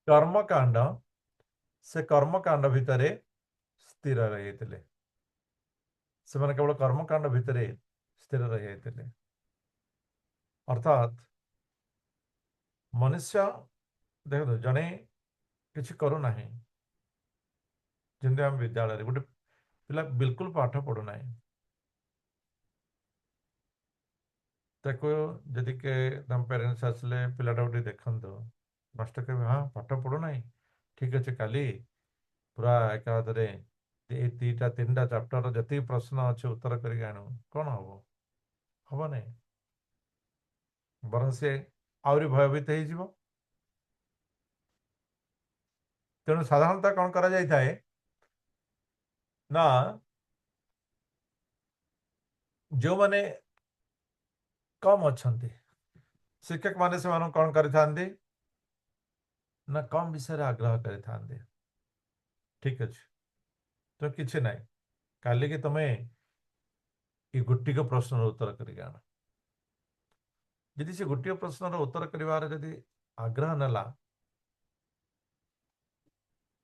कर्मकांड से कर्मकांड भितर स्थिर रही से केवल कर्मकांड भितर स्थिर रही अर्थात मनुष्य देख जड़े किसी करूना जमी आम विद्यालय गोटे पिला बिल्कुल पाठ पढ़ुना ताको जदि के पेरेन्ट्स आसले पिलाटा गोटे देखते मास्टर कहे हाँ पाठ पढ़ुना ठीक अच्छे काली पूरा एकाधरे दीटा तीन टा चैप्टर जति प्रश्न अच्छे उत्तर करके आणु कौन हम हम नहीं बरं से आहरी भयभीत हो तेणु साधारणतः कौन करा जाए ना जो माने कम अच्छा शिक्षक माने से कौन करते ना कम विषय आग्रह करते ठीक अच्छे तो किसी ना काली कि तुम्हें ये गोटिक प्रश्न उत्तर करके आण जदि से गोटे प्रश्नर उत्तर कर आग्रह नेला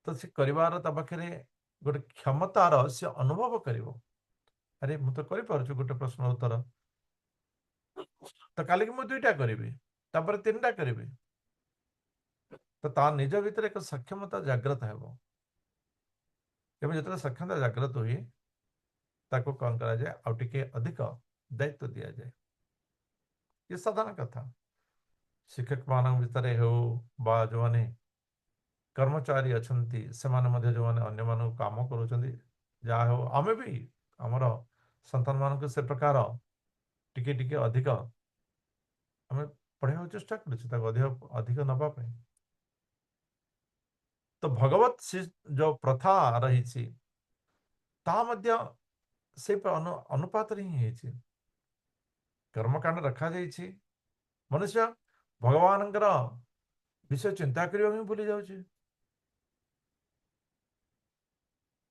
तो सी कर पाखे गोटे क्षमतार से अनुभव कर अरे मु तो कर गोटे प्रश्न उत्तर तो काली मुझे दुईटा करी तीन टा करी तो ता निज भितर एक सक्षमता जागृत हो जो सक्षमता जागृत हुए ताको कौन करा जाए आउ टिके अधिक दायित्व दि जाए ये साधारण कथा शिक्षक मान भितर हो बा जो माने कर्मचारी अच्छा से माने जो माने अन्य मानक काम करुँच जहाँ हो आमे भी आमर संतान मान से प्रकार टिके टिके अधिक आम पढ़ा चेष्टा कर अधिक नापी तो भगवत जो प्रथा रही से अनुपात ही कर्मकांड रखा जाइए मनुष्य भगवान विषय चिंता करने भूली जाऊँ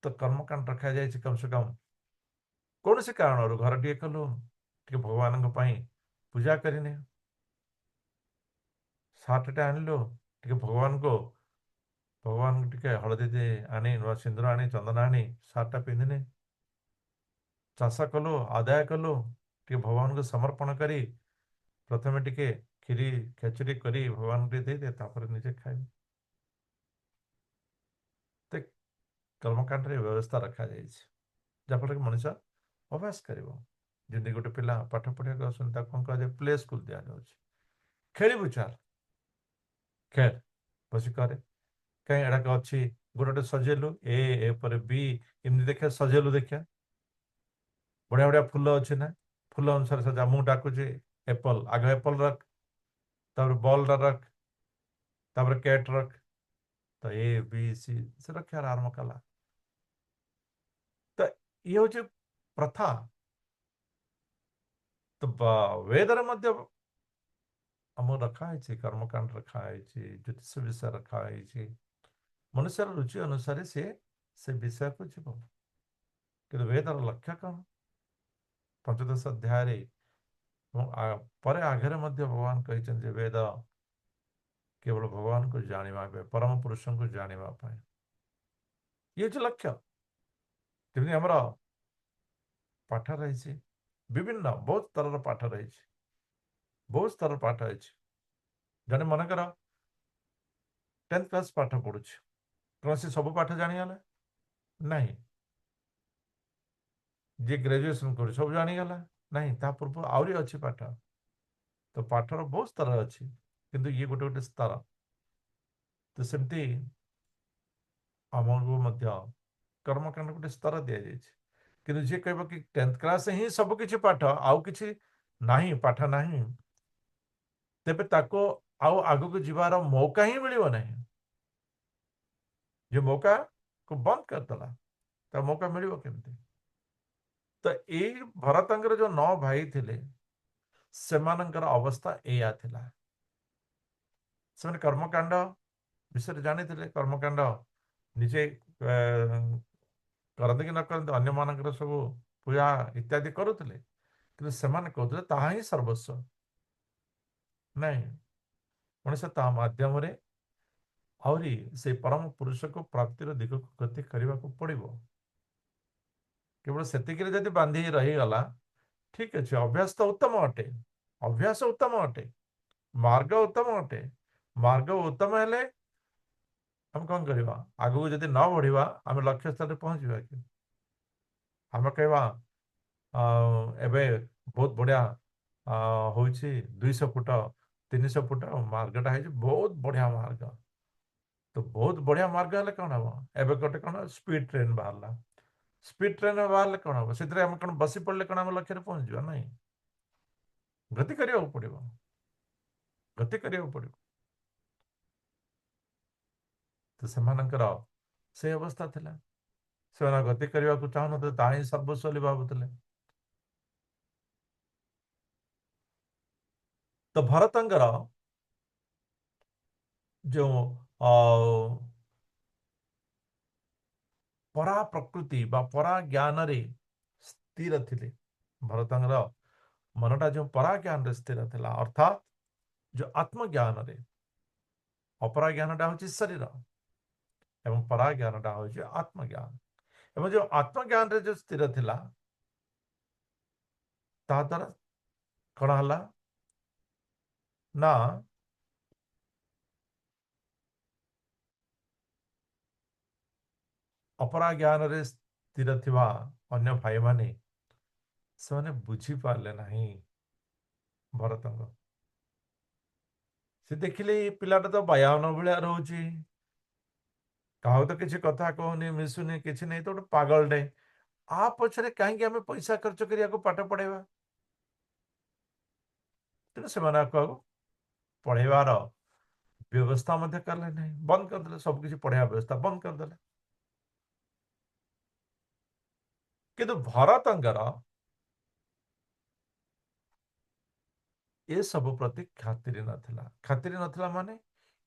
तो कर्मकांड रखा जाए कम से कम कौन से कारण घर टे कलु टे भगवान पूजा करने सार्टे आणलु टे भगवान को टे हलदी दे आनी नुआ सिंदूर आनी चंदन आनी सार्टा पिंधिने चाष कलु आदाय कलु टे भगवान को समर्पण करी प्रथम टिके खीरी खेचुरी करी भगवान को दे दे तापर निजे खाए तो कर्मकांड व्यवस्था रखा जाए जहाँफल कि मनुष्य अभ्यास कर जमी गोटे पिला पाठ पढ़ा आसन कौन कह प्ले स्कूल दि जाऊँ खेलु चाल खेल बस करे कहीं एडाक अच्छी गोटे गोटे सजेलु ए पर बी इमती देखा सजेलु देखा बढ़िया बढ़िया फुल अच्छे ना फुल अनुसार सजा मुझे डाकुचे एप्पल आग एप्पल रख तापर बॉल रख तापर कैट रख तो ए बी सी से रखार आरंभ कला तो ये हूँ प्रथा तो वेदर मध्य आम रखाई कर्मकांड रखाई ज्योतिष विषय रखाई मनुष्य रुचि अनुसार से विषय को जीव कि वेदर लक्ष्य कौन पंचदश अध्याय पर आगे भगवान कहते वेद केवल भगवान को जाना परम पुरुष को जानापी ये हूँ लक्ष्य जमी आमर पाठ रही विभिन्न बहुत स्तर पाठ रही बहुत स्तर पाठ है जन मनकर 10th क्लास पाठ पढ़ु कौन से सब पाठ जानीगला नहीं जी ग्रेजुएशन कर सब जानीगला नहीं ता पूर्व आहरी अच्छी पाठ तो पाठर बहुत स्तर अच्छी किंतु ये गोटे गोटे स्तर तो सेमती आमको कर्मकांड गोटे स्तर दि जाए कि जी कह कि 10th क्लास ही सब किसी पाठ आउ कि नहीं पाठ नहीं तेरे ताको आउ आगु जीवार मौका ही मिल नहीं जो मौका को बंद करदेला तो मौका मिल केमती तो ये भरतर जो 9 भाई थे से अवस्था या से कर्मकांड विषय जानी कर्मकांड निजे करते कि न करते अन्य मान सब पूजा इत्यादि करुले कि से कहते ताहा ही सर्वस्व नहीं मनुष्य ता माध्यम ଆହୁରି ସେ ପରମ ପୁରୁଷକୁ ପ୍ରାପ୍ତିର ଦିଗକୁ ଗତି କରିବାକୁ ପଡ଼ିବ। କେବଳ ସେତିକିରେ ଯଦି ବାନ୍ଧି ରହିଗଲା, ଠିକ ଅଛି, ଅଭ୍ୟାସ ତ ଉତ୍ତମ ଅଟେ, ଅଭ୍ୟାସ ଉତ୍ତମ ଅଟେ, ମାର୍ଗ ଉତ୍ତମ ଅଟେ। ମାର୍ଗ ଉତ୍ତମ ହେଲେ ଆମେ କଣ କରିବା? ଆଗକୁ ଯଦି ନ ବଢିବା, ଆମେ ଲକ୍ଷ୍ୟ ସ୍ଥଳରେ ପହଞ୍ଚିବା କି? ଆମେ କହିବା ଏବେ ବହୁତ ବଢିଆ ହଉଛି, 200 ଫୁଟ 300 ଫୁଟ ମାର୍ଗଟା ହେଇଛି, ବହୁତ ବଢିଆ ମାର୍ଗ। ତ ବହୁତ ବଢିଆ ମାର୍ଗ ହେଲେ କଣ ହବ? ଏବେ ଗୋଟେ କଣ ସ୍ପିଡ ଟ୍ରେନ ବାହାରିଲା। ସ୍ପିଡ ଟ୍ରେନ ବାହାରିଲେ କଣ ହବ? ସେଥିରେ ଆମେ କଣ ବସି ପଡିଲେ କଣ ଆମ ଲକ୍ଷ୍ୟରେ ପହଞ୍ଚିବା? ନାହିଁ, ଗତି କରିବାକୁ ପଡିବ, ଗତି କରିବାକୁ ପଡିବ। ତ ସେମାନଙ୍କର ସେ ଅବସ୍ଥା ଥିଲା। ସେମାନେ ଗତି କରିବାକୁ ଚାହୁଁନଥିଲେ, ତାହା ହିଁ ସର୍ବସ୍ୱ ବୋଲି ଭାବୁଥିଲେ। ତ ଭରତଙ୍କର ଯେଉଁ ପରା ପ୍ରକୃତି ବା ପରା ଜ୍ଞାନରେ ସ୍ଥିର ଥିଲେ, ଭରତଙ୍କର ମନଟା ଯେଉଁ ପରା ଜ୍ଞାନରେ ସ୍ଥିର ଥିଲା, ଅର୍ଥାତ୍ ଯେଉଁ ଆତ୍ମଜ୍ଞାନରେ। ଅପରା ଜ୍ଞାନଟା ହଉଛି ଶରୀର ଏବଂ ପରା ଜ୍ଞାନଟା ହଉଛି ଆତ୍ମଜ୍ଞାନ। ଏବଂ ଯେଉଁ ଆତ୍ମଜ୍ଞାନରେ ଯେଉଁ ସ୍ଥିର ଥିଲା, ତାହା ଦ୍ୱାରା କଣ ହେଲା ନା ଅପରା ଜ୍ଞାନରେ ସ୍ଥିର ଥିବା ଅନ୍ୟ ଭାଇମାନେ ସେମାନେ ବୁଝିପାରିଲେ ନାହିଁ ଭରତଙ୍କୁ। ସେ ଦେଖିଲେ ଏଇ ପିଲାଟା ତ ବାୟାଣ ଭଳିଆ ରହୁଛି, କାହାକୁ ତ କିଛି କଥା କହୁନି, ମିଶୁନି, କିଛି ନାହିଁ, ତ ଗୋଟେ ପାଗଳଟେ। ଆ ପଛରେ କାହିଁକି ଆମେ ପଇସା ଖର୍ଚ୍ଚ କରିବାକୁ ପାଠ ପଢେଇବା? ତେଣୁ ସେମାନେ ଆକୁ ପଢେଇବାର ବ୍ୟବସ୍ଥା ମଧ୍ୟ କଲେ ନାହିଁ, ବନ୍ଦ କରିଦେଲେ। ସବୁ କିଛି ପଢେଇବା ବ୍ୟବସ୍ଥା ବନ୍ଦ କରିଦେଲେ। କିନ୍ତୁ ଭରତଙ୍କର ଏସବୁ ପ୍ରତି ଖାତିର ନଥିଲା। ଖାତିର ନଥିଲା ମାନେ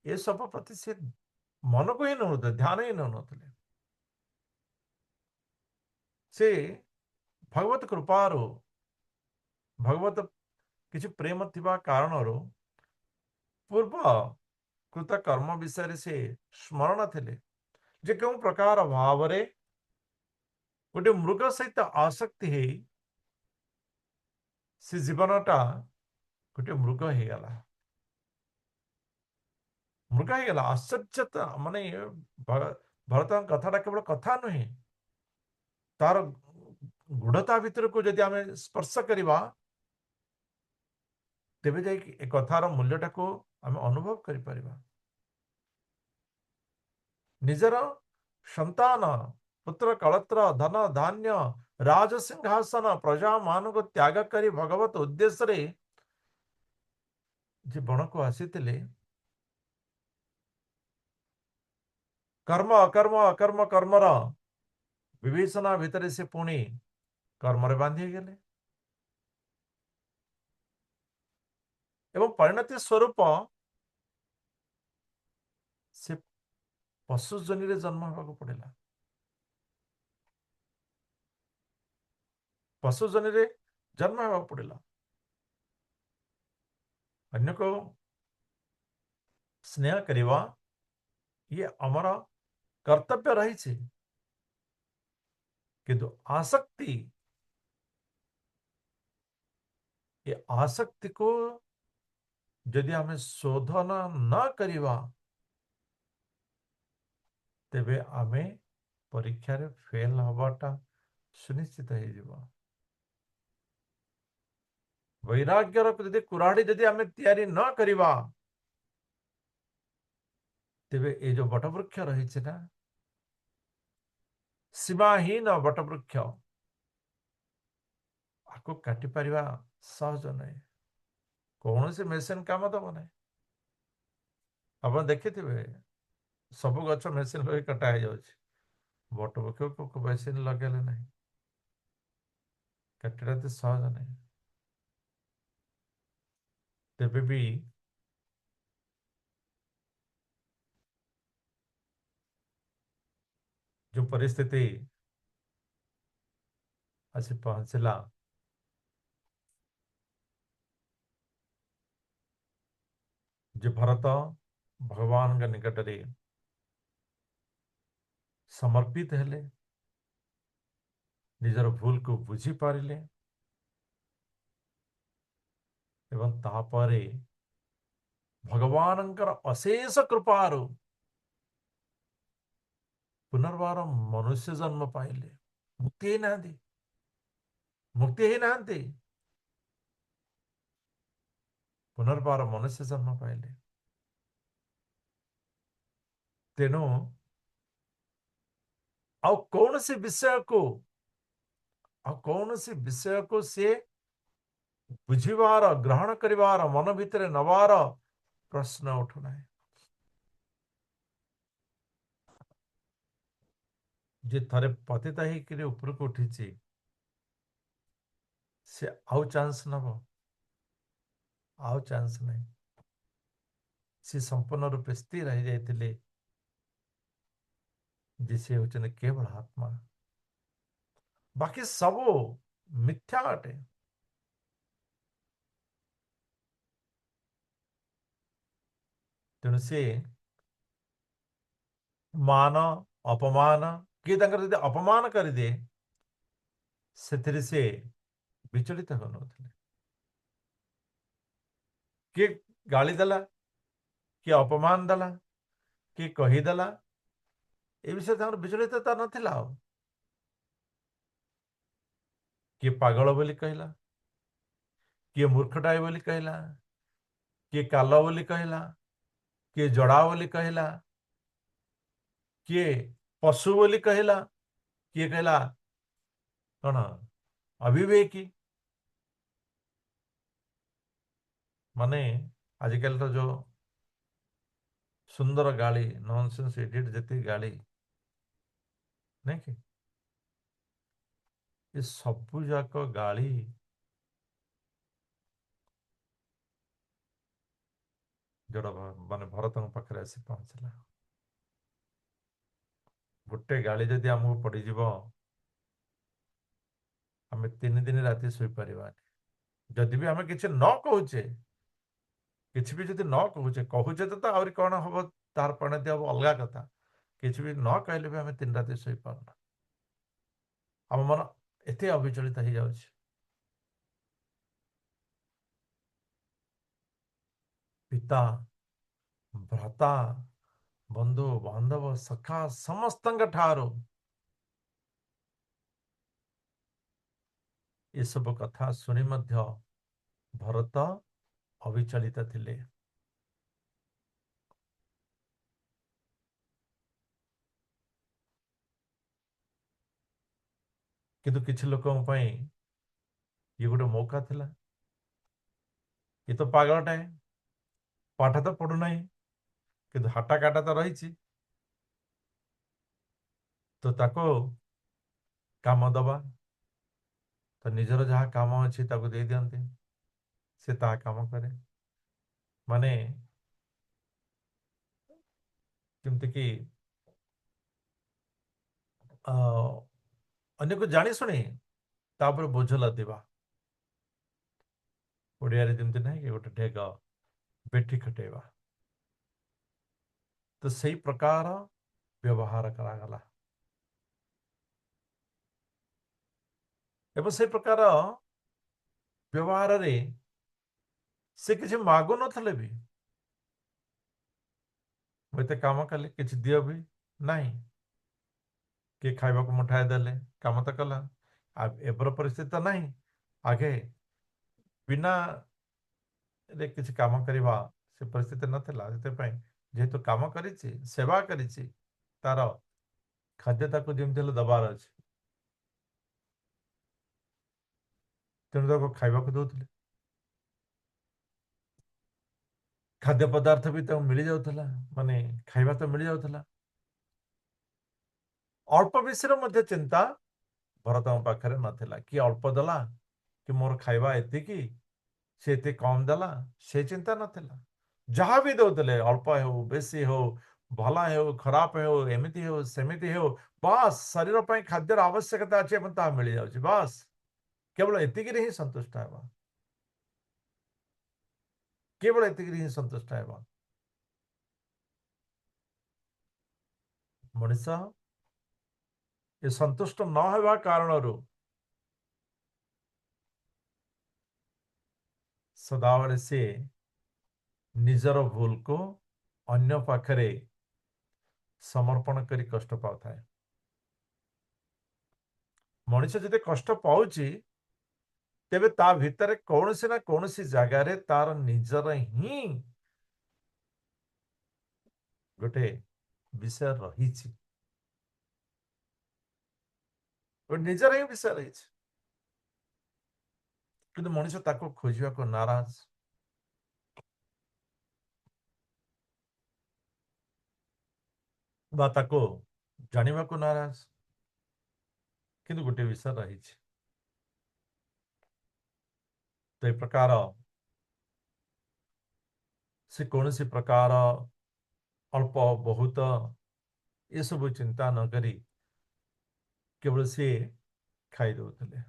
ଏସବୁ ପ୍ରତି ସେ ମନକୁ ହିଁ ନେଉନଥିଲେ, ଧ୍ୟାନ ହିଁ ନେଉନଥିଲେ। ସେ ଭଗବତ କୃପାରୁ, ଭଗବତ କିଛି ପ୍ରେମ ଥିବା କାରଣରୁ ପୂର୍ବ କୃତ କର୍ମ ବିଷୟରେ ସେ ସ୍ମରଣ ଥିଲେ, ଯେ କେଉଁ ପ୍ରକାର ଭାବରେ ଗୋଟେ ମୃଗ ସହିତ ଆସକ୍ତି ହେଇ ସେ ଜୀବନଟା ଗୋଟେ ମୃଗ ହେଇଗଲା। ମୃଗ ହେଇଗଲା। ଆଶ୍ଚର୍ଯ୍ୟ, ମାନେ ଭରତଙ୍କ କଥାଟା କେବଳ କଥା ନୁହେଁ, ତାର ଗୂଢତା ଭିତରକୁ ଯଦି ଆମେ ସ୍ପର୍ଶ କରିବା, ତେବେ ଯାଇକି ଏ କଥାର ମୂଲ୍ୟଟାକୁ ଆମେ ଅନୁଭବ କରିପାରିବା। ନିଜର ସନ୍ତାନ, ପୁତ୍ର କଳତ୍ର, ଧନ ଧାନ୍ୟ, ରାଜସିଂହାସନ, ପ୍ରଜା ମାନଙ୍କୁ ତ୍ୟାଗ କରି ଭଗବତ ଉଦ୍ଦେଶ୍ୟରେ ଯେ ବଣକୁ ଆସିଥିଲେ, କର୍ମ ଅକର୍ମ ଅକର୍ମ କର୍ମର ବିବେଚନା ଭିତରେ ସେ ପୁଣି କର୍ମରେ ବାନ୍ଧି ହେଇଗଲେ ଏବଂ ପରିଣତି ସ୍ୱରୂପ ସେ ପଶୁ ଜନିରେ ଜନ୍ମ ହେବାକୁ ପଡିଲା। ପଶୁ ଜନିରେ ଜନ୍ମ ହେବାକୁ ପଡିଲା। ଅନ୍ୟକୁ ସ୍ନେହ କରିବା ଇଏ ଆମର କର୍ତ୍ତବ୍ୟ ରହିଛି, କିନ୍ତୁ ଆସକ୍ତି, ଏ ଆସକ୍ତିକୁ ଯଦି ଆମେ ଶୋଧନ ନ କରିବା, ତେବେ ଆମେ ପରୀକ୍ଷାରେ ଫେଲ ହବାଟା ସୁନିଶ୍ଚିତ ହେଇଯିବ। ବୈରାଗ୍ୟର ଯଦି କୁରାଢି ଯଦି ଆମେ ତିଆରି ନ କରିବା, ତେବେ ଏ ଯୋଉ ବଟବୃକ୍ଷ ରହିଛି ନା, ସୀମାହୀନ ବଟବୃକ୍ଷ, ଆକୁ କାଟି ପାରିବା ସହଜ ନୁହେଁ। କୌଣସି ମେସିନ କାମ ଦବ ନାହିଁ। ଆପଣ ଦେଖିଥିବେ ସବୁ ଗଛ ମେସିନ ଲଗେଇ କଟା ହେଇଯାଉଛି, ବଟବୃକ୍ଷକୁ ମେସିନ ଲଗେଇଲେ ନାହିଁ, କାଟିବା ଏତେ ସହଜ ନାହିଁ। ତେବେ ବି ଯୋଉ ପରିସ୍ଥିତି ଆସି ପହଞ୍ଚିଲା, ଯେ ଭରତ ଭଗବାନଙ୍କ ନିକଟରେ समर्पित हेले, निजर भूल को बुझी पारिले एवं तापरे भगवानंकर अशेष कृपारु पुनर्बार मनुष्य जन्म पाइले। मुक्ति ही नांती, मुक्ति ही नांती, पुनर्बार मनुष्य जन्म पाइले। तेणु आउ कौन सी विषय को से बुझिबार ग्रहण करिवार मन भितर नवार प्रश्न उठुना जे थरे पतिता ही ऊपर को उठी से आउ चांस नब, आउ चांस नहीं। से संपूर्ण रूपे स्थिर रह जाते जे से होचने केवल आत्मा, बाकी सब मिथ्या अटे। तेणु से मान अपमान किए यदि अपमान करदे से विचलित हो किए गाली देला, किए अपमान देला, किए कहीदेला, ए विषय विचलितता नथिला। किए पागल बोली कहला, किए मूर्खटाए बोली कहला, किए काल बोली कहला, किए जड़ा बोली कहला, किए पशु बोली कहला, किए कहला कौन अविवेकी। माने आजिकल तो जो सुंदर गाली नॉनसेंस इडियट जति गाली नहीं कि ये सबु जाक गाली जोड़ा माने भरत पाखे आसी पहुंचला। गोटे गाली जदि आमको पड़ीज आम 3 दिन राति शुपर जदि भी आम कि न कहे किसी भी जदि न कहे कहूचे तो आहरी कौन हम तार परिणति हम अलग कथा किसी भी न कहले भी आम 3 राति शुपारूना आम मन एत अविचलित हो जाऊँ। पिता भ्राता बंधु बांधव सखा समस्त ठारू ये सब कथा शुणी भरत अविचलित थिले। किंतु किछि लोकों पई ये गोटे मौका थिला। ये तो पागलटा है, पाठ तो पढ़ुना किंतु हाटा काटा तो रही तो ताको काम दबा तो निजर जहाँ काम अच्छी ताको दे दियंते से ता काम करे माने जेमति कि अन्य को जानी शुणी तापर बोझ लदेवा ओडिया जमती ना कि गोटे ढेग बेठी खटेवा तो सही प्रकार व्यवहार करागला एवं से प्रकार व्यवहार रे से किसी मागु नथले भी मुझे काम कले किसी दियो भी नहीं कि खाइबा को मुठाए देले काम तो कला एबर परिस्थिति तो नहीं आगे बिना रे किसी काम करवा से परिस्थिति नथिला जेहेतु काम करिछि सेवा करिछि तार खाद्य ताको जेमति दबार अछि तेणु ताको खाइबा को दउथिले खाद्य पदार्थ भी तो मिल जाउथला माने खाइबा तो मिल जाउथला अल्प विषय मध्य चिंता भरत पाखे नाला कि अल्प देला कि मोर खाइबा एतिकी से एते कम देला से चिंता नाला जहाँ भी दौले अल्प हो बेसी हो भला हो खराब हो एमती हो सेमिति हो बस शरीर पर खाद्यर आवश्यकता अच्छे मिल जाऊँ बस केवल एतिक ही संतुष्ट है केवल एतिक ही संतुष्ट है मनीष ଏ ସନ୍ତୁଷ୍ଟ ନ ହେବା କାରଣରୁ ସଦାବେଳେ ସେ ନିଜର ଭୁଲକୁ ଅନ୍ୟ ପାଖରେ ସମର୍ପଣ କରି କଷ୍ଟ ପାଉଥାଏ। ମଣିଷ ଯଦି କଷ୍ଟ ପାଉଛି ତେବେ ତା ଭିତରେ କୌଣସି ନା କୌଣସି ଜାଗାରେ ତାର ନିଜର ହିଁ ଗୋଟେ ବିଷୟ ରହିଛି, ନିଜର ହିଁ ବିଷୟ ରହିଛି, କିନ୍ତୁ ମଣିଷ ତାକୁ ଖୋଜିବାକୁ ନାରାଜ, ବା ତାକୁ ଜାଣିବାକୁ ନାରାଜ। କିନ୍ତୁ ଗୋଟେ ବିଷୟ ରହିଛି। ତ ଏ ପ୍ରକାର ସେ କୌଣସି ପ୍ରକାର ଅଳ୍ପ ବହୁତ ଏସବୁ ଚିନ୍ତା ନ କରି କେବଳ ସେ ଖାଇ ଦଉଥିଲେ।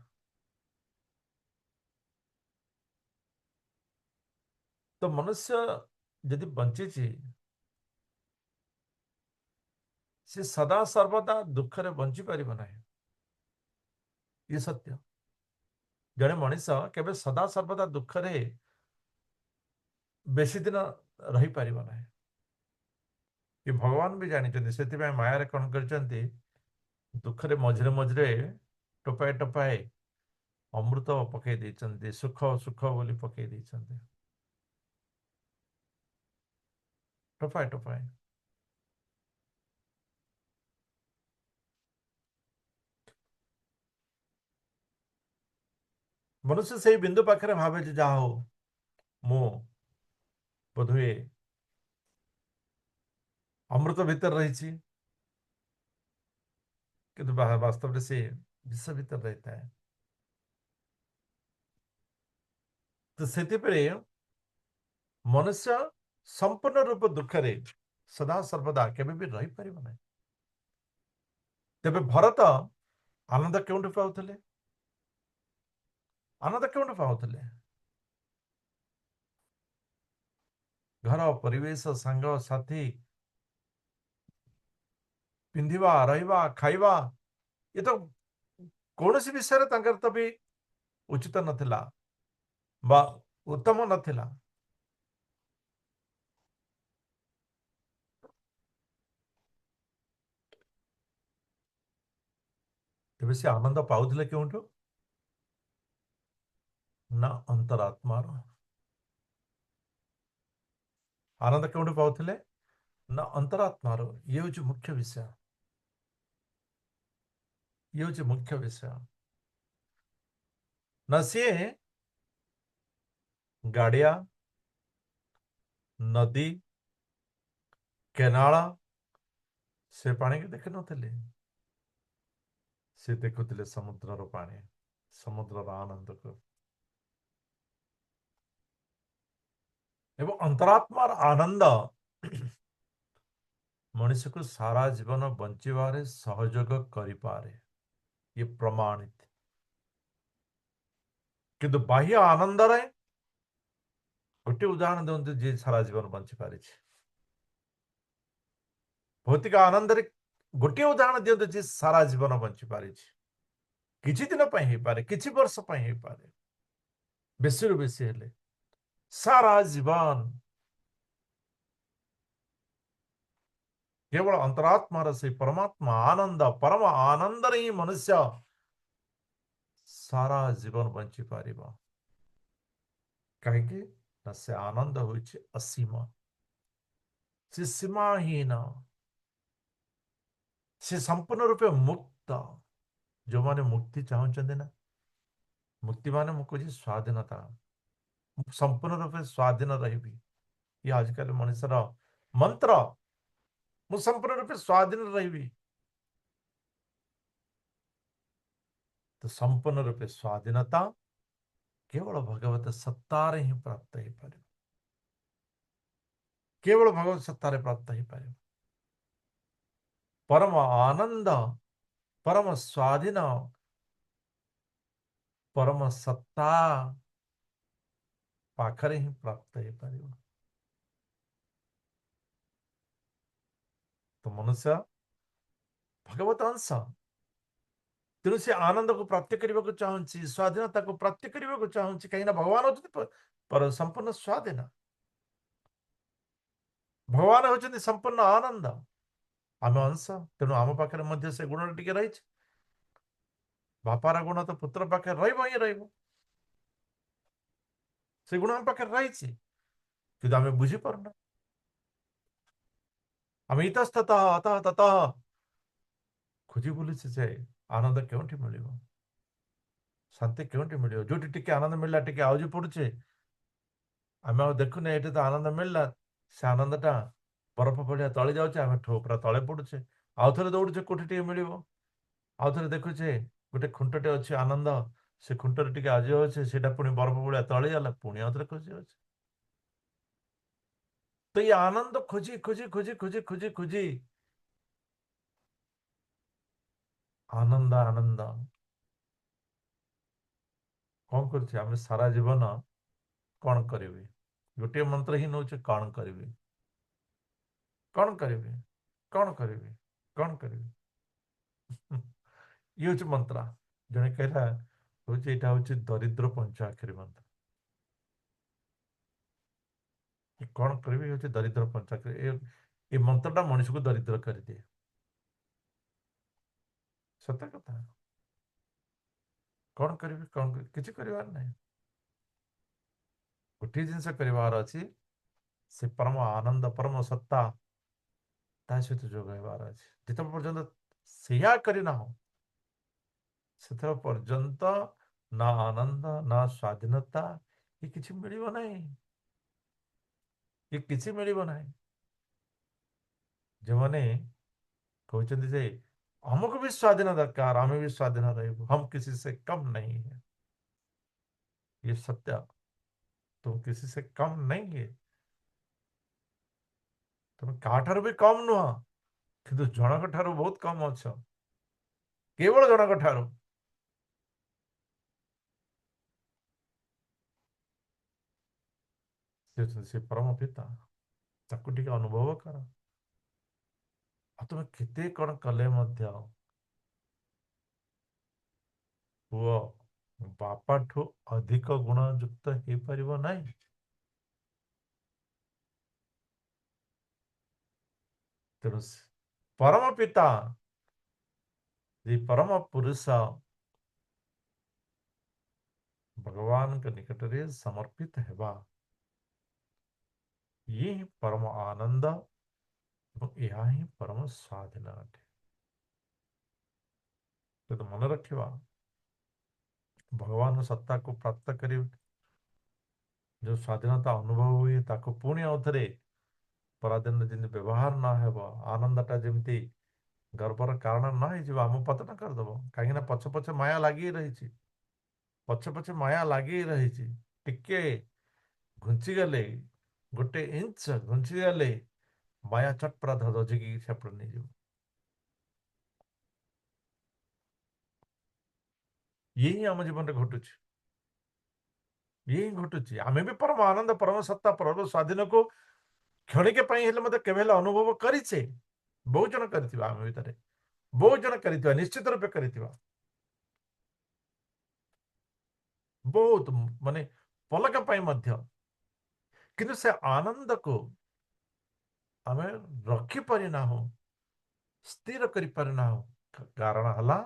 ତ ମନୁଷ୍ୟ ଯଦି ବଞ୍ଚିଛି ସେ ସଦା ସର୍ବଦା ଦୁଃଖରେ ବଞ୍ଚି ପାରିବ ନାହିଁ, ଇଏ ସତ୍ୟ। ଜଣେ ମଣିଷ କେବେ ସଦା ସର୍ବଦା ଦୁଃଖରେ ବେଶୀ ଦିନ ରହିପାରିବ ନାହିଁ। ଏ ଭଗବାନ ବି ଜାଣିଛନ୍ତି, ସେଥିପାଇଁ ମାୟାରେ କଣ କରିଛନ୍ତି, ଦୁଃଖରେ ମଝିରେ ମଝିରେ ଟୋପାଏ ଟୋପାଏ ଅମୃତ ପକେଇ ଦେଇଛନ୍ତି, ସୁଖ ସୁଖ ବୋଲି ପକେଇ ଦେଇଛନ୍ତି, ଟୋପାଏ ଟୋପାଏ। ମନୁଷ୍ୟ ସେଇ ବିନ୍ଦୁ ପାଖରେ ଭାବେ ଯେ ଯାହା ହଉ ମୁଁ ବୋଧହୁଏ ଅମୃତ ଭିତରେ ରହିଛି, କିନ୍ତୁ ବାସ୍ତବରେ ସେ ବିଷ ଭିତରେ ରହିଥାଏ। ତ ସେଥିପାଇଁ ମନୁଷ୍ୟ ସମ୍ପୂର୍ଣ୍ଣ ରୂପ ଦୁଃଖରେ ସଦା ସର୍ବଦା କେବେ ବି ରହିପାରିବ ନାହିଁ। ତେବେ ଭରତ ଆନନ୍ଦ କେଉଁଠୁ ପାଉଥିଲେ? ଆନନ୍ଦ କେଉଁଠୁ ପାଉଥିଲେ? ଘର ପରିବେଶ ସାଙ୍ଗ ସାଥୀ, ପିନ୍ଧିବା ରହିବା ଖାଇବା, ଏ ତ କୌଣସି ବିଷୟରେ ତାଙ୍କର ତ ବି ଉଚିତ ନଥିଲା ବା ଉତ୍ତମ ନଥିଲା। ତେବେ ସେ ଆନନ୍ଦ ପାଉଥିଲେ କେଉଁଠୁ? ନା ଅନ୍ତରାତ୍ମାର। ଆନନ୍ଦ କେଉଁଠୁ ପାଉଥିଲେ? ନା ଅନ୍ତରାତ୍ମାର। ଇଏ ହେଉଛି ମୁଖ୍ୟ ବିଷୟ, ଇଏ ହେଉଛି ମୁଖ୍ୟ ବିଷୟ। ନା ସିଏ ଗାଡ଼ିଆ, ନଦୀ, କେନାଳ ସେ ପାଣିକି ଦେଖିନଥିଲେ, ସେ ଦେଖୁଥିଲେ ସମୁଦ୍ରର ପାଣି, ସମୁଦ୍ରର ଆନନ୍ଦକୁ। ଏବଂ ଅନ୍ତରାତ୍ମାର ଆନନ୍ଦ ମଣିଷକୁ ସାରା ଜୀବନ ବଞ୍ଚିବାରେ ସହଯୋଗ କରିପାରେ, ଇଏ ପ୍ରମାଣିତ। କିନ୍ତୁ ବାହ୍ୟ ଆନନ୍ଦରେ ଗୋଟିଏ ଉଦାହରଣ ଦିଅନ୍ତୁ ଯିଏ ସାରା ଜୀବନ ବଞ୍ଚି ପାରିଛି। ଭୌତିକ ଆନନ୍ଦରେ ଗୋଟିଏ ଉଦାହରଣ ଦିଅନ୍ତୁ ଯିଏ ସାରା ଜୀବନ ବଞ୍ଚି ପାରିଛି। କିଛି ଦିନ ପାଇଁ ହେଇପାରେ, କିଛି ବର୍ଷ ପାଇଁ ହେଇପାରେ, ବେଶୀରୁ ବେଶୀ ହେଲେ ସାରା ଜୀବନ କେବଳ ଅନ୍ତରାତ୍ମାର ସେଇ ପରମାତ୍ମା ଆନନ୍ଦ, ପରମ ଆନନ୍ଦରେ ହିଁ ମନୁଷ୍ୟ ସାରା ଜୀବନ ବଞ୍ଚି ପାରିବ। କାହିଁକି? ନା ସେ ଆନନ୍ଦ ହେଉଛି ଅସୀମ, ସେ ସୀମାହୀନ, ସେ ସମ୍ପୂର୍ଣ୍ଣ ରୂପେ ମୁକ୍ତ। ଯୋଉମାନେ ମୁକ୍ତି ଚାହୁଁଛନ୍ତି ନା, ମୁକ୍ତି ମାନେ ମୁଁ କହୁଛି ସ୍ୱାଧୀନତା, ସମ୍ପୂର୍ଣ୍ଣ ରୂପେ ସ୍ୱାଧୀନ ରହିବି, ଇଏ ଆଜିକାଲି ମଣିଷର ମନ୍ତ୍ର। ମୁଁ ସମ୍ପୂର୍ଣ୍ଣ ରୂପେ ସ୍ୱାଧୀନ ରହିବି। ତ ସମ୍ପୂର୍ଣ୍ଣ ରୂପେ ସ୍ୱାଧୀନତା କେବଳ ଭଗବତ ସତ୍ତାରେ ହିଁ ପ୍ରାପ୍ତ ହେଇପାରିବ, କେବଳ ଭଗବତ ସତ୍ତାରେ ପ୍ରାପ୍ତ ହେଇପାରିବ। ପରମ ଆନନ୍ଦ, ପରମ ସ୍ୱାଧୀନ, ପରମ ସତ୍ତା ପାଖରେ ହିଁ ପ୍ରାପ୍ତ ହେଇପାରିବ। ତ ମନୁଷ୍ୟ ଭଗବତ ଅଂଶ, ତେଣୁ ସେ ଆନନ୍ଦକୁ ପ୍ରାପ୍ତି କରିବାକୁ ଚାହୁଁଛି, ସ୍ୱାଧୀନତାକୁ ପ୍ରାପ୍ତି କରିବାକୁ ଚାହୁଁଛି, କାହିଁକିନା ଭଗବାନ ହଉଛନ୍ତି ସମ୍ପୂର୍ଣ୍ଣ ସ୍ୱାଧୀନ। ଭଗବାନ ହଉଛନ୍ତି ସମ୍ପୂର୍ଣ୍ଣ ଆନନ୍ଦ। ଆମେ ଅଂଶ, ତେଣୁ ଆମ ପାଖରେ ମଧ୍ୟ ସେ ଗୁଣଟା ଟିକେ ରହିଛି। ବାପାର ଗୁଣ ତ ପୁତ୍ର ପାଖରେ ରହିବ ହିଁ ରହିବ। ସେ ଗୁଣ ଆମ ପାଖରେ ରହିଛି, କିନ୍ତୁ ଆମେ ବୁଝିପାରୁନା। ଆମେ ଇତସ୍ତତଃ ଅତଃ ତତଃ ଖୋଜି ବୁଲୁଛି ଯେ ଆନନ୍ଦ କେଉଁଠି ମିଳିବ, ଶାନ୍ତି କେଉଁଠି ମିଳିବ। ଯୋଉଠି ଟିକେ ଆନନ୍ଦ ମିଳିଲା ଟିକେ ଆଉଜି ପଡୁଛେ, ଆମେ ଆଉ ଦେଖୁନେ ଏଠି ତ ଆନନ୍ଦ ମିଳିଲା, ସେ ଆନନ୍ଦଟା ବରଫ ଭଳିଆ ତଳେ ଯାଉଛି, ଆମେ ପୁରା ତଳେ ପଡୁଛେ। ଆଉଥରେ ଦୌଡୁଛେ କୋଉଠି ଟିକେ ମିଳିବ, ଆଉଥରେ ଦେଖୁଛେ ଗୋଟେ ଖୁଣ୍ଟଟେ ଅଛି ଆନନ୍ଦ, ସେ ଖୁଣ୍ଟରେ ଟିକେ ଆଜି ଅଛି, ସେଇଟା ପୁଣି ବରଫ ଭଳିଆ ତଳେ ଗଲା, ପୁଣି ଆଉଥରେ ଖୋଜି ଅଛି। ତ ये आनंद खोजी खोजी खोजी खोजी खोजी खोजी आनंद आनंद कौन କରୁଛେ ଆମେ ସାରା ଜୀବନ? କଣ କରିବି? ଗୋଟିଏ ମନ୍ତ୍ର ହିଁ ନଉଛେ, କଣ କରିବି, କଣ କରିବି, କଣ କରିବି, କଣ କରିବି। ଇଏ ହଉଛି ମନ୍ତ୍ର। ଜଣେ କହିଲା ହଉଛି ଏଇଟା ହଉଛି ଦରିଦ୍ର ପଞ୍ଚ ଆକ୍ଷରୀ ମନ୍ତ୍ର। କଣ କରିବି ହଉଛି ଦରିଦ୍ର ପଞ୍ଚ ଆକ୍ଷରୀ। ଏ ମନ୍ତ୍ରଟା ମଣିଷକୁ ଦରିଦ୍ର କରିଦିଏ। ସତ କଥା। କଣ କରିବି, କଣ କରିବି, କିଛି କରିବାର ନାହିଁ। ଗୋଟିଏ ଜିନିଷ କରିବାର ଅଛି, ସେ ପରମ ଆନନ୍ଦ ପରମ ସତ୍ତା ତା ସହିତ ଯୋଗ ହେବାର ଅଛି। ଯେତେ ପର୍ଯ୍ୟନ୍ତ ସେଇଆ କରିନାହଁ, ସେତେବେଳେ ପର୍ଯ୍ୟନ୍ତ ନା ଆନନ୍ଦ ନା ସ୍ୱାଧୀନତା ଏ କିଛି ମିଳିବ ନାହିଁ। ଏ କିଛି ମିଳିବ ନାହିଁ। ଯେଉଁମାନେ କହୁଛନ୍ତି ଯେ ଆମକୁ ବି ସ୍ୱାଧୀନ ଦରକାର, ଆମେ ବି ସ୍ୱାଧୀନ ରହିବୁ, हम किसी से कम नहीं है, ये सत्य। तुम किसी से कम नहीं है, तुम କାହାଠାରୁ ବି କମ ନୁହଁ, କିନ୍ତୁ ଜଣଙ୍କ ଠାରୁ ବହୁତ କମ ଅଛ, କେବଳ ଜଣଙ୍କ ଠାରୁ। ସେ ପରମ ପିତା, ତାକୁ ଟିକେ ଅନୁଭବ କର। ଆଉ ତୁମେ କେତେ କଣ କଲେ ମଧ୍ୟ ପୁଅ ବାପାଠୁ ଅଧିକ ଗୁଣଯୁକ୍ତ ହେଇପାରିବ ନାହିଁ। ତେଣୁ ପରମ ପିତା, ଯେ ପରମ ପୁରୁଷ ଭଗବାନଙ୍କ ନିକଟରେ ସମର୍ପିତ ହେବା, ଇଏ ହିଁ ପରମ ଆନନ୍ଦ ଏବଂ ଏହା ହିଁ ପରମ ସ୍ୱାଧୀନ ଅଟେ। ତେଣୁ ମନେ ରଖିବା, ଭଗବାନ ସତ୍ତାକୁ ପ୍ରାପ୍ତ କରି ଯେଉଁ ସ୍ୱାଧୀନତା ଅନୁଭବ ହୁଏ, ତାକୁ ପୁଣି ଆଉଥରେ ପରାଧୀନ ଯେମିତି ବ୍ୟବହାର ନ ହେବ, ଆନନ୍ଦଟା ଯେମିତି ଗର୍ବର କାରଣ ନ ହେଇଯିବ, ଆମ ପତନ କରିଦେବ। କାହିଁକି ନା ପଛ ପଛେ ମାୟା ଲାଗି ରହିଛି, ପଛେ ପଛେ ମାୟା ଲାଗି ରହିଛି। ଟିକେ ଘୁଞ୍ଚିଗଲେ, ଗୋଟେ ଇଞ୍ଚ ଘୁଞ୍ଚିଗଲେ ମାୟା ଚଟପଟା ଧଜିକି ସେପଟେ ନେଇଯିବ। ଇଏ ହିଁ ଆମ ଜୀବନରେ ଘଟୁଛି, ଇଏ ହିଁ ଘଟୁଛି। ଆମେ ବି ପରମ ଆନନ୍ଦ ପରମ ସତ୍ତା ପରମ ସ୍ୱାଧୀନକୁ କ୍ଷଣିକ ପାଇଁ ହେଲେ ମଧ୍ୟ କେବେ ହେଲେ ଅନୁଭବ କରିଛେ। ବହୁତ ଜଣ କରିଥିବା, ଆମ ଭିତରେ ବହୁତ ଜଣ କରିଥିବା, ନିଶ୍ଚିତ ରୂପେ କରିଥିବା। ବହୁତ ମାନେ ପଲକ ପାଇଁ ମଧ୍ୟ। କିନ୍ତୁ ସେ ଆନନ୍ଦକୁ ଆମେ ରଖିପାରିନାହୁଁ, ସ୍ଥିର କରିପାରିନାହୁଁ। କାରଣ ହେଲା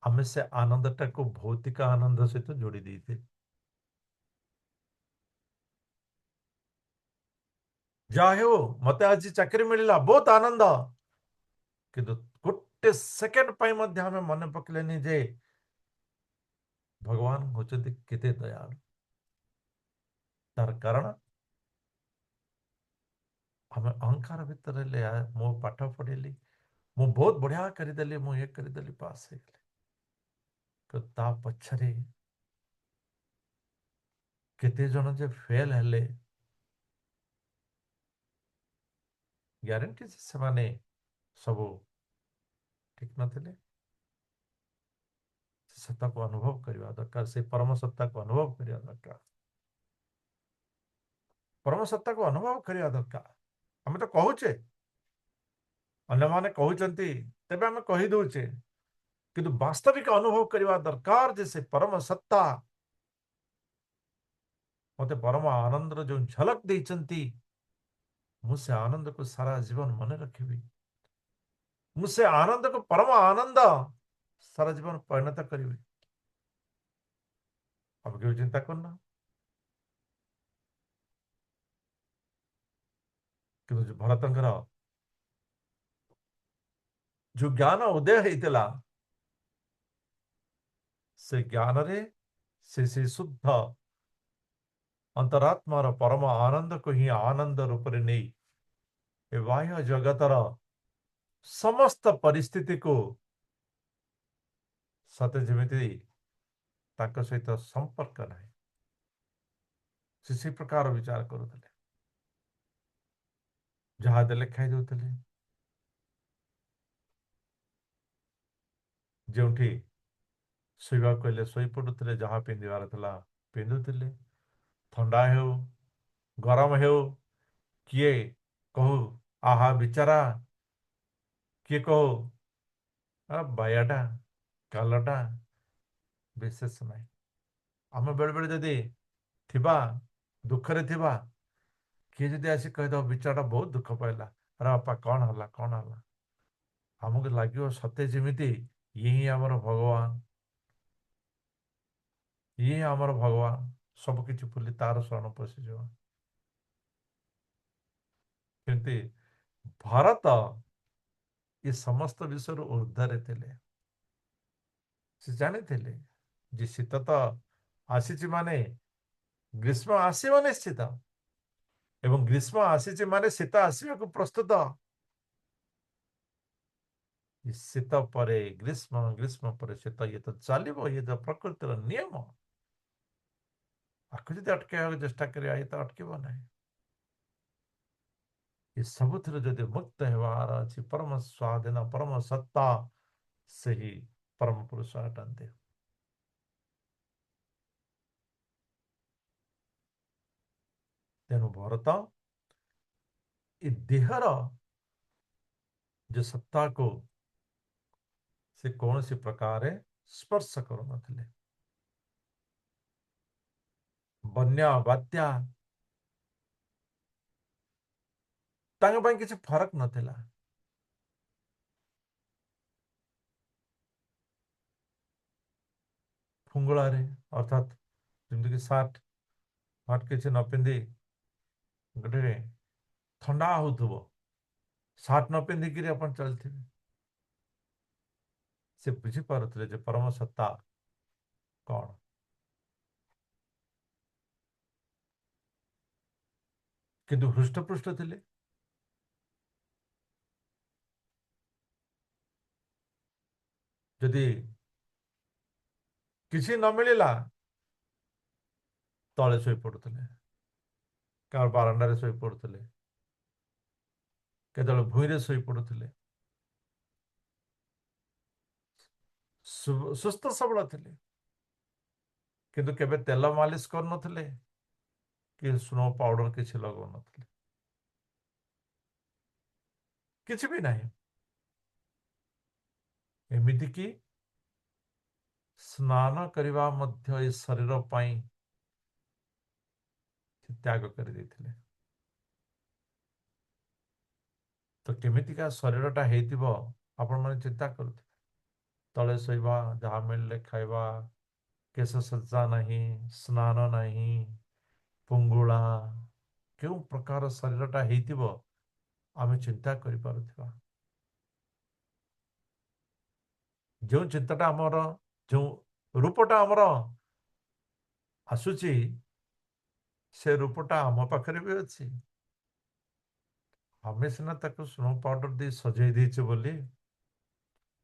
ଆମେ ସେ ଆନନ୍ଦଟାକୁ ଭୌତିକ ଆନନ୍ଦ ସହିତ ଯୋଡ଼ି ଦେଇଛେ। ଯାହା ହେଉ ମତେ ଆଜି ଚାକିରି ମିଳିଲା, ବହୁତ ଆନନ୍ଦ। କିନ୍ତୁ ଗୋଟେ ସେକେଣ୍ଡ ପାଇଁ ମଧ୍ୟ ଆମେ ମନେ ପକେଇଲେନି ଯେ ଭଗବାନ ହଉଛନ୍ତି କେତେ ଦୟାଳୁ। ତାର କାରଣ ଆମେ ଅହଙ୍କାର ଭିତରେ ମୁଁ ପାଠ ପଢିଲି, ମୁଁ ବହୁତ ବଢିଆ କରିଦେଲି, ମୁଁ ଇଏ କରିଦେଲି, ପାସ୍ ହେଇଗଲି। ତ ତା ପଛରେ କେତେ ଜଣ ଯେ ଫେଲ ହେଲେ, ଗ୍ୟାରେଣ୍ଟି ସେମାନେ ସବୁ ଠିକ ନଥିଲେ। ସେ ସତ୍ତାକୁ ଅନୁଭବ କରିବା ଦରକାର, ସେ ପରମ ସତ୍ତାକୁ ଅନୁଭବ କରିବା ଦରକାର, ପରମ ସତ୍ତାକୁ ଅନୁଭବ କରିବା ଦରକାର। ଆମେ ତ କହୁଛେ, ଅନ୍ୟମାନେ କହୁଛନ୍ତି, ତେବେ ଆମେ କହିଦଉଛେ, କିନ୍ତୁ ବାସ୍ତବିକ ଅନୁଭବ କରିବା ଦରକାର ଯେ ସେ ପରମ ସତ୍ତା ମତେ ପରମ ଆନନ୍ଦର ଯେଉଁ ଝଲକ ଦେଇଛନ୍ତି, ମୁଁ ସେ ଆନନ୍ଦକୁ ସାରା ଜୀବନ ମନେ ରଖିବି। ମୁଁ ସେ ଆନନ୍ଦକୁ ପରମ ଆନନ୍ଦ ସାରା ଜୀବନ ପରିଣତ କରିବି। ଆମେ କେବେ ଚିନ୍ତା କରୁନା, କିନ୍ତୁ ଭରତଙ୍କର ଯୋଉ ଜ୍ଞାନ ଉଦୟ ହେଇଥିଲା, ସେ ଜ୍ଞାନରେ ସେ ଶୁଦ୍ଧ ଅନ୍ତରାତ୍ମାର ପରମ ଆନନ୍ଦକୁ ହିଁ ଆନନ୍ଦ ରୂପରେ ନେଇ ଏ ବାହ୍ୟ ଜଗତର ସମସ୍ତ ପରିସ୍ଥିତିକୁ ସତେ ଯେମିତି ତାଙ୍କ ସହିତ ସମ୍ପର୍କ ନାହିଁ, ସେ ସେଇ ପ୍ରକାର ବିଚାର କରୁଥିଲେ। ଯାହା ଦେଲେ ଖାଇ ଦଉଥିଲେ, ଯେଉଁଠି ଶୋଇବାକୁ କହିଲେ ଶୋଇ ପଡୁଥିଲେ, ଯାହା ପିନ୍ଧିବାର ଥିଲା ପିନ୍ଧୁଥିଲେ। ଥଣ୍ଡା ହେଉ ଗରମ ହେଉ, କିଏ କହୁ ଆହା ବିଚାରା, କିଏ କହୁ ବାୟାଟା କାଲଟା, ବିଶେଷ ନାହିଁ। ଆମେ ବେଳେ ବେଳେ ଯଦି ଥିବା ଦୁଃଖରେ ଥିବା, କିଏ ଯଦି ଆସି କହିଦବ ବିଚାରଟା ବହୁତ ଦୁଃଖ ପାଇଲା, ଆରେ ବାପା କଣ ହେଲା କଣ ହେଲା, ଆମକୁ ଲାଗିବ ସତେ ଯେମିତି ଇଏ ହିଁ ଆମର ଭଗବାନ, ଇଏ ଆମର ଭଗବାନ, ସବୁ କିଛି ଭୁଲି ତାର ଶରଣ ପଶିଯିବ। କିନ୍ତୁ ଭାରତ ଏ ସମସ୍ତ ବିଷୟରୁ ଉର୍ଦ୍ଧ୍ୱରେ ଥିଲେ। ସେ ଜାଣିଥିଲେ ଯେ ଶୀତ ତ ଆସିଛି ମାନେ ଗ୍ରୀଷ୍ମ ଆସିବ ନିଶ୍ଚିତ, ଏବଂ ଗ୍ରୀଷ୍ମ ଆସିଛି ମାନେ ଶୀତ ଆସିବାକୁ ପ୍ରସ୍ତୁତ। ଶୀତ ପରେ ଗ୍ରୀଷ୍ମ, ଗ୍ରୀଷ୍ମ ପରେ ଶୀତ, ଇଏ ତ ଚାଲିବ, ଇଏ ତ ପ୍ରକୃତିର ନିୟମ। ଆକୁ ଯଦି ଅଟକେଇବାକୁ ଚେଷ୍ଟା କରିବା, ଇଏ ତ ଅଟକିବ ନାହିଁ। ଏ ସବୁଥିରୁ ଯଦି ମୁକ୍ତ ହେବାର ଅଛି, ପରମ ସ୍ୱାଧୀନ ପରମ ସତ୍ତା ସେହି ପରମ ପୁରୁଷ ଅଟନ୍ତି। ତେଣୁ ଭରତ ଏ ଦେହର ଯେ ସତ୍ତାକୁ ସେ କୌଣସି ପ୍ରକାରେ ସ୍ପର୍ଶ କରୁନଥିଲେ। ବନ୍ୟା ବାତ୍ୟା ତାଙ୍କ ପାଇଁ କିଛି ଫରକ ନଥିଲା। ଫୁଙ୍ଗୁଳାରେ ଅର୍ଥାତ୍ ଯେମିତିକି ସାର୍ଟ ଫାଟ କିଛି ନ ପିନ୍ଧି ଗୋଟେ ଥଣ୍ଡା ହଉଥିବ, ସାର୍ଟ ନ ପିନ୍ଧିକିରି ଆପଣ ଚାଲିଥିବେ, ସେ ବୁଝିପାରୁଥିଲେ ଯେ ପରମ ସତ୍ତା କଣ। କିନ୍ତୁ ହୃଷ୍ଟପୃଷ୍ଟ ଥିଲେ। ଯଦି କିଛି ନ ମିଳିଲା, ତଳେ ଶୋଇ ପଡୁଥିଲେ, କାହାର ବାରଣ୍ଡାରେ ଶୋଇ ପଡୁଥିଲେ, କେତେବେଳେ ଭୂଇଁରେ ଶୋଇ ପଡୁଥିଲେ। ସୁସ୍ଥ ସବଳ ଥିଲେ, କିନ୍ତୁ କେବେ ତେଲ ମାଲିସ କରୁନଥିଲେ, କି ସ୍ନୋ ପାଉଡର କିଛି ଲଗାଉନଥିଲେ, କିଛି ବି ନାହିଁ। ଏମିତିକି ସ୍ନାନ କରିବା ମଧ୍ୟ ଏ ଶରୀର ପାଇଁ ସେ ତ୍ୟାଗ କରିଦେଇଥିଲେ। ତ କେମିତିକା ଶରୀରଟା ହେଇଥିବ ଆପଣମାନେ ଚିନ୍ତା କରୁଥିବେ। ତଳେ ଶୋଇବା, ଯାହା ମିଳିଲେ ଖାଇବା, କେଶ ସଜ୍ଜା ନାହିଁ, ସ୍ନାନ ନାହିଁ, ପୁଙ୍ଗୁଳା, କେଉଁ ପ୍ରକାର ଶରୀରଟା ହେଇଥିବ ଆମେ ଚିନ୍ତା କରିପାରୁଥିବା। ଯେଉଁ ଚିନ୍ତାଟା ଆମର, ଯେଉଁ ରୂପଟା ଆମର ଆସୁଛି, ସେ ରୂପଟା ଆମ ପାଖରେ ବି ଅଛି। ଆମେ ସିନା ତାକୁ ସ୍ନୋ ପାଉଡର ଦେଇ ସଜେଇ ଦେଇଛୁ ବୋଲି,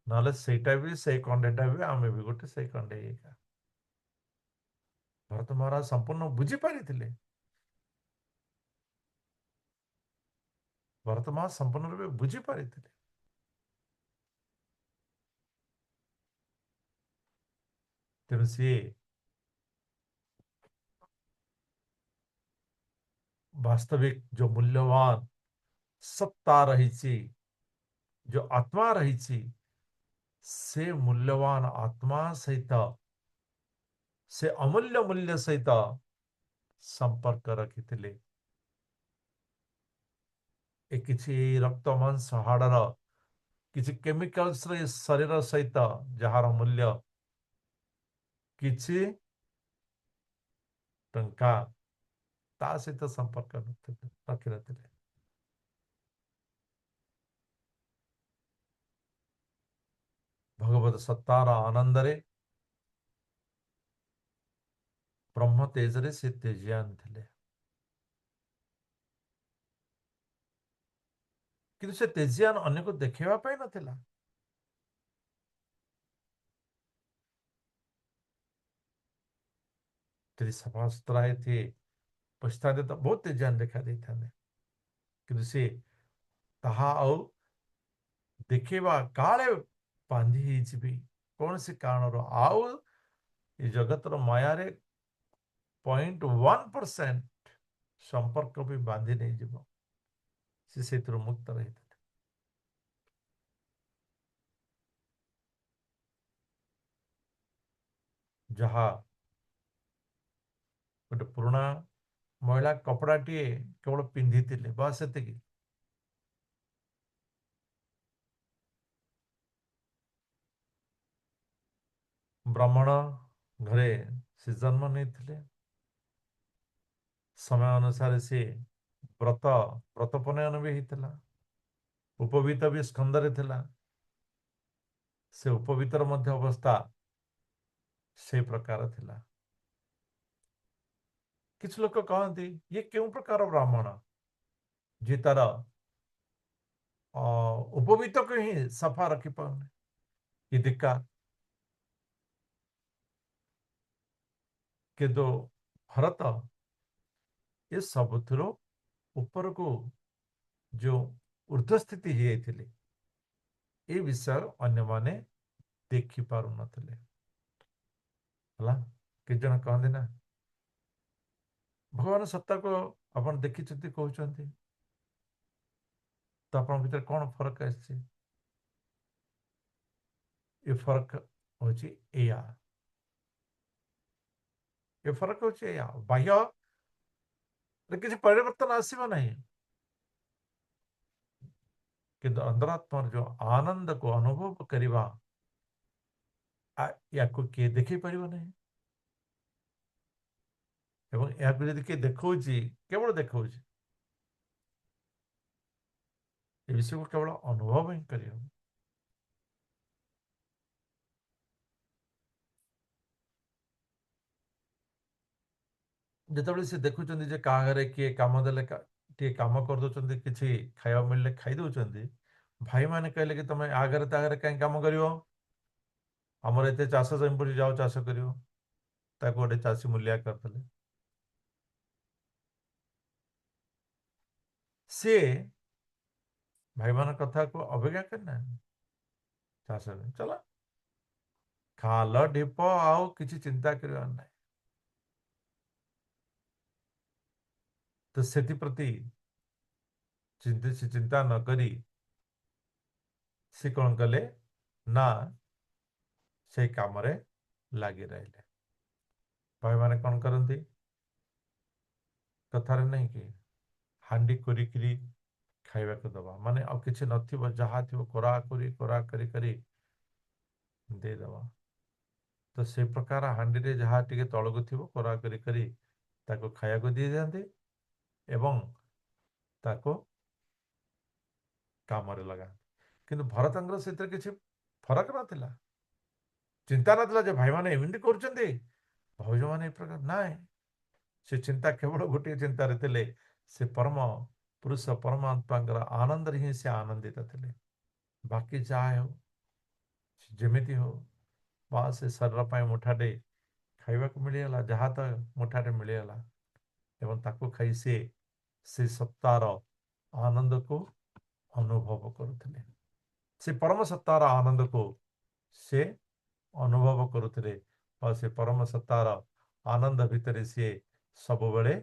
ନହେଲେ ସେଇଟା ବି, ସେଇ କଣ୍ଢେଇଟା ବି ଆମେ ବି ଗୋଟେ ସେଇ କଣ୍ଢେଇ ଏକା। ଭରତ ମହାରାଜ ସମ୍ପୂର୍ଣ୍ଣ ବୁଝିପାରିଥିଲେ। ଭରତ ମହାରାଜ ସମ୍ପୂର୍ଣ୍ଣ ରୂପେ ବୁଝିପାରିଥିଲେ। ତେଣୁ ସିଏ वास्तविक जो मूल्यवान सत्ता रही, जो आत्मा रही, से मूल्यवान आत्मा सहित से अमूल्य मूल्य सहित संपर्क रखिथिले। ए किछि रक्त मांस हाड़र किछि केमिकल्स रे शरीर सहित जहार मूल्य किछि टंका ता सहित संपर्क रखि नथिले। भगवत सत्तार आनंद रे ब्रह्म तेज रे से तेजियान थिले, किंतु से तेजियान अन्य को देखेवा पाई नथिला। यदि सफा सुतरा थे पछताते तो बहुत तेजियान देखा देता, किंतु से ताहा आउ देखेवा काले बांधी जीवी कौन से कारण आउ ये जगत रो माया रे 0.1% संपर्क भी बांधी नहीं जीव से मुक्त रही था। जहा गोटे पुराना महिला कपड़ाटीए केवल पिंधि बस एति ब्राह्मण घरे से जन्म नहीं, समय अनुसार से व्रत व्रतपनयन भी होता, उपवीत भी स्कंदरे थिला, से उपवीतर मध्य अवस्था से प्रकार थिला। किछ लोक कहते ये क्यों प्रकार ब्राह्मण जी तार उपवीत को ही सफा रखी पाने, ये धिक्कार। किंतु भरत ये सबुथिरो ऊपर को जो ऊर्ध्व स्थिति ही ये विषय अन्य माने देखि पारु नथिले। हला कि जन कहते ना भगवान सत्ता को अपन देखी कहते, तो अपन भीतर कौन फरक आछि? ये फरक होची एया, ये फरक होची एया, बाह्य रे किसी परिवर्तन आसीबो नहीं, किंतु अंतरात्मा जो आनंद को अनुभव करिवा या को किए देखि परिबो नहीं। एवं या को यदि के देखौची केवल देखौची ए विषय को केवल अनुभव ही करियो। जितेबाला से देखुं जे क्या घरे किए कम देले टे कम कर दौरान किसी खाया मिलले खाई दौरान भाई मैंने कहले कि तुम आगरे तागरे कहीं कम कर आमर एत चाष जमी पड़ी जाओ चाष कर गोटे चाषी मूलिया करते सी भाई मान कथा को अवज्ञा करना चाष चला खाल ढीप आउ किसी चिंता करवार ना। तो से प्रति चिंता न करी सी कौन कले ना से काम लगी रहे। भाई मैंने कौन करती कथार नहीं कि हांडी करी खाइबा को दबा माने अब किसी नथिबो जहा थिबो कोरा करी करी दे दबा। तो से प्रकार हांडी रे जहा टिके तळगु थिबो कोरा करी ताको खाया को दिए जाते एवं ताको काम रे लगा। किंतु भरतंगर से किसी फरक नथिला, चिंता नथिला जे भाई माने एमिति करछन्ते भौज माने ए प्रकार नाय। से चिंता केवल गोटे चिंता रे से परम पुरुष परमात्मा आनंद ही से आनंदित थे। बाकी जहाँ हो जमीती हो बा से शरीर पर मुठाटे खाइबा को मिलगला जहाँ तो मुठाटे मिलगला एवं ताको खाई से सत्तार आनंद को अनुभव करुले। से परम सत्तार आनंद को से अनुभव करुले और से परम सत्तार आनंद भितर सी सब बेले